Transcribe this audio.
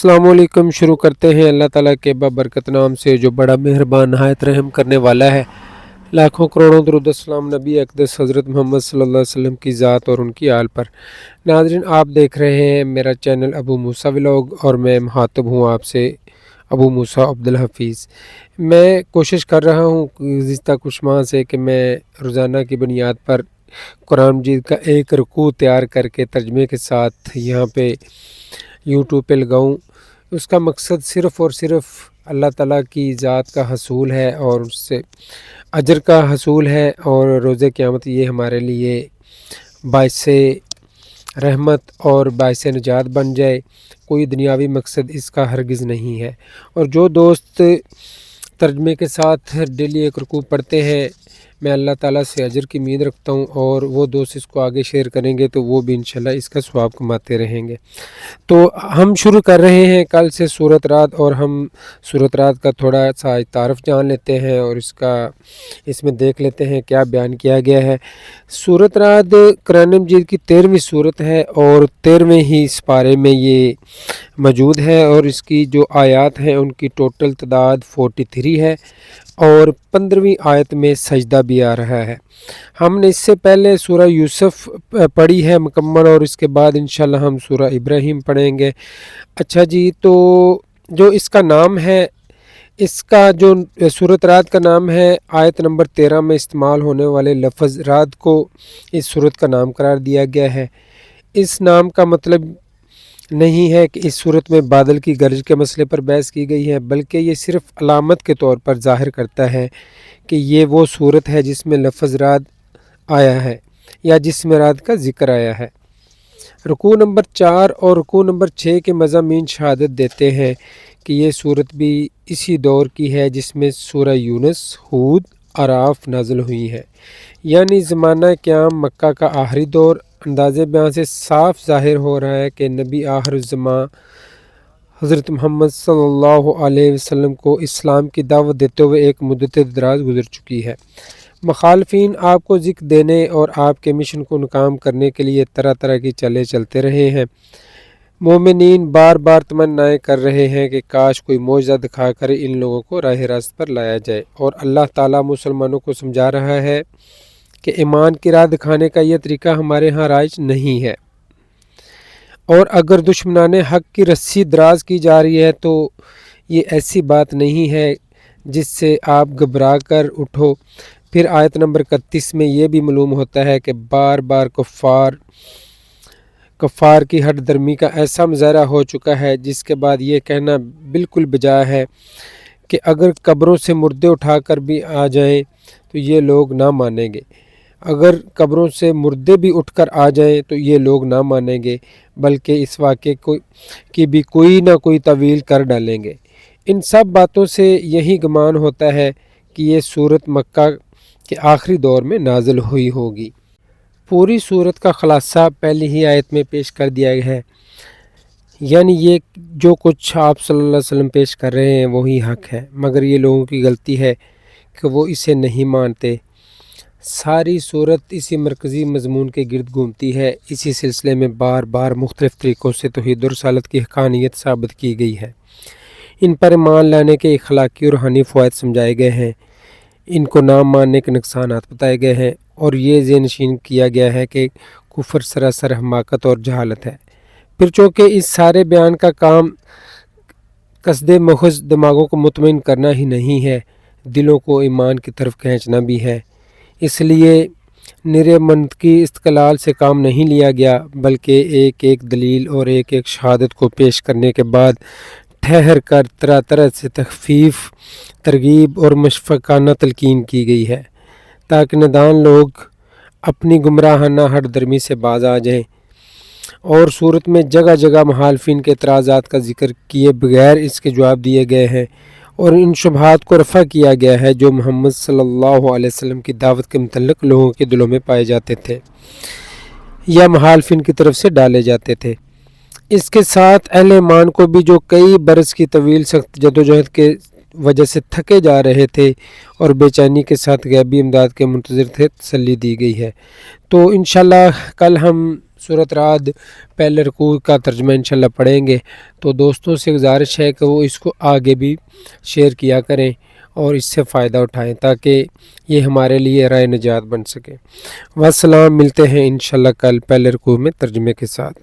السلام علیکم۔ شروع کرتے ہیں اللہ تعالیٰ کے بابرکت نام سے جو بڑا مہربان نہایت رحم کرنے والا ہے۔ لاکھوں کروڑوں درود السلام نبی اقدس حضرت محمد صلی اللہ علیہ وسلم کی ذات اور ان کی آل پر۔ ناظرین، آپ دیکھ رہے ہیں میرا چینل ابو موسیٰ ولاگ اور میں مخاطب ہوں آپ سے ابو موسیٰ عبدالحفیظ۔ میں کوشش کر رہا ہوں گزشتہ کچھ ماہ سے کہ میں روزانہ کی بنیاد پر قرآن مجید کا ایک رکوع تیار کر کے ترجمے کے ساتھ یہاں پہ یوٹیوب پہ لگاؤں۔ اس کا مقصد صرف اور صرف اللہ تعالیٰ کی ذات کا حصول ہے اور اس سے اجر کا حصول ہے، اور روز قیامت یہ ہمارے لیے باعث رحمت اور باعث نجات بن جائے۔ کوئی دنیاوی مقصد اس کا ہرگز نہیں ہے۔ اور جو دوست ترجمے کے ساتھ ڈیلی ایک رکوع پڑھتے ہیں، میں اللہ تعالیٰ سے اجر کی امید رکھتا ہوں، اور وہ دوست اس کو آگے شیئر کریں گے تو وہ بھی انشاءاللہ اس کا ثواب کماتے رہیں گے۔ تو ہم شروع کر رہے ہیں کل سے سورۃ رعد، اور ہم سورۃ رعد کا تھوڑا سا تعارف جان لیتے ہیں اور اس میں دیکھ لیتے ہیں کیا بیان کیا گیا ہے۔ سورۃ رعد قرآن مجید کی 13ویں سورت ہے اور 13ویں ہی سپارے میں یہ موجود ہے، اور اس کی جو آیات ہیں ان کی ٹوٹل تعداد 43 ہے، اور 15ویں آیت میں سجدہ بھی آ رہا ہے۔ ہم نے اس سے پہلے سورہ یوسف پڑھی ہے مکمل، اور اس کے بعد انشاءاللہ ہم سورہ ابراہیم پڑھیں گے۔ اچھا جی، تو جو اس کا نام ہے، اس کا جو سورۃ رعد کا نام ہے، آیت نمبر 13 میں استعمال ہونے والے لفظ رعد کو اس سورت کا نام قرار دیا گیا ہے۔ اس نام کا مطلب نہیں ہے کہ اس صورت میں بادل کی گرج کے مسئلے پر بحث کی گئی ہے، بلکہ یہ صرف علامت کے طور پر ظاہر کرتا ہے کہ یہ وہ صورت ہے جس میں لفظ رعد آیا ہے یا جس میں رعد کا ذکر آیا ہے۔ رکوع نمبر 4 اور رکوع نمبر 6 کے مضامین شہادت دیتے ہیں کہ یہ صورت بھی اسی دور کی ہے جس میں سورہ یونس، ہود، اعراف نازل ہوئی ہے، یعنی زمانہ قیام مکہ کا آخری دور۔ انداز بیان سے صاف ظاہر ہو رہا ہے کہ نبی آخر الزماں حضرت محمد صلی اللہ علیہ وسلم کو اسلام کی دعوت دیتے ہوئے ایک مدت دراز گزر چکی ہے۔ مخالفین آپ کو ذکر دینے اور آپ کے مشن کو ناکام کرنے کے لیے طرح طرح کی چالیں چلتے رہے ہیں۔ مومنین بار بار تمنائیں کر رہے ہیں کہ کاش کوئی معجزہ دکھا کر ان لوگوں کو راہ راست پر لایا جائے، اور اللہ تعالیٰ مسلمانوں کو سمجھا رہا ہے کہ ایمان کی راہ دکھانے کا یہ طریقہ ہمارے ہاں رائج نہیں ہے، اور اگر دشمنان حق کی رسی دراز کی جا رہی ہے تو یہ ایسی بات نہیں ہے جس سے آپ گھبرا کر اٹھو۔ پھر آیت نمبر 31 میں یہ بھی معلوم ہوتا ہے کہ بار بار کفار کی ہٹ درمی کا ایسا مظاہرہ ہو چکا ہے جس کے بعد یہ کہنا بالکل بجا ہے کہ اگر قبروں سے مردے اٹھا کر بھی آ جائیں تو یہ لوگ نہ مانیں گے، اگر قبروں سے مردے بھی اٹھ کر آ جائیں تو یہ لوگ نہ مانیں گے، بلکہ اس واقعے کی بھی کوئی نہ کوئی تعویل کر ڈالیں گے۔ ان سب باتوں سے یہی گمان ہوتا ہے کہ یہ صورت مکہ کے آخری دور میں نازل ہوئی ہوگی۔ پوری صورت کا خلاصہ پہلی ہی آیت میں پیش کر دیا گیا ہے، یعنی یہ جو کچھ آپ صلی اللہ علیہ وسلم پیش کر رہے ہیں وہی حق ہے، مگر یہ لوگوں کی غلطی ہے کہ وہ اسے نہیں مانتے۔ ساری صورت اسی مرکزی مضمون کے گرد گھومتی ہے۔ اسی سلسلے میں بار بار مختلف طریقوں سے توحید و رسالت کی حقانیت ثابت کی گئی ہے۔ ان پر ایمان لانے کے اخلاقی اور روحانی فوائد سمجھائے گئے ہیں، ان کو نہ ماننے کے نقصانات بتائے گئے ہیں، اور یہ ذہن نشین کیا گیا ہے کہ کفر سراسر حماقت اور جہالت ہے۔ پھر چونکہ اس سارے بیان کا کام قصد مخص دماغوں کو مطمئن کرنا ہی نہیں ہے، دلوں کو ایمان کی طرف کھینچنا بھی ہے، اس لیے نرے منطقی استقلال سے کام نہیں لیا گیا، بلکہ ایک ایک دلیل اور ایک ایک شہادت کو پیش کرنے کے بعد ٹھہر کر طرح طرح سے تخفیف، ترغیب اور مشفقانہ تلقین کی گئی ہے، تاکہ نادان لوگ اپنی گمراہانہ ہٹ درمی سے باز آ جائیں۔ اور صورت میں جگہ جگہ مخالفین کے اعتراضات کا ذکر کیے بغیر اس کے جواب دیے گئے ہیں، اور ان شبہات کو رفع کیا گیا ہے جو محمد صلی اللہ علیہ وسلم کی دعوت کے متعلق لوگوں کے دلوں میں پائے جاتے تھے یا مخالفین کی طرف سے ڈالے جاتے تھے۔ اس کے ساتھ اہل ایمان کو بھی جو کئی برس کی طویل سخت جدوجہد کے وجہ سے تھکے جا رہے تھے اور بے چینی کے ساتھ غیبی امداد کے منتظر تھے، تسلی دی گئی ہے۔ تو انشاءاللہ کل ہم سورۃ رعد پہلے رکوع کا ترجمہ انشاءاللہ پڑھیں گے، تو دوستوں سے گزارش ہے کہ وہ اس کو آگے بھی شیئر کیا کریں اور اس سے فائدہ اٹھائیں تاکہ یہ ہمارے لیے راہ نجات بن سکے۔ والسلام، ملتے ہیں انشاءاللہ کل پہلے رکوع میں ترجمے کے ساتھ۔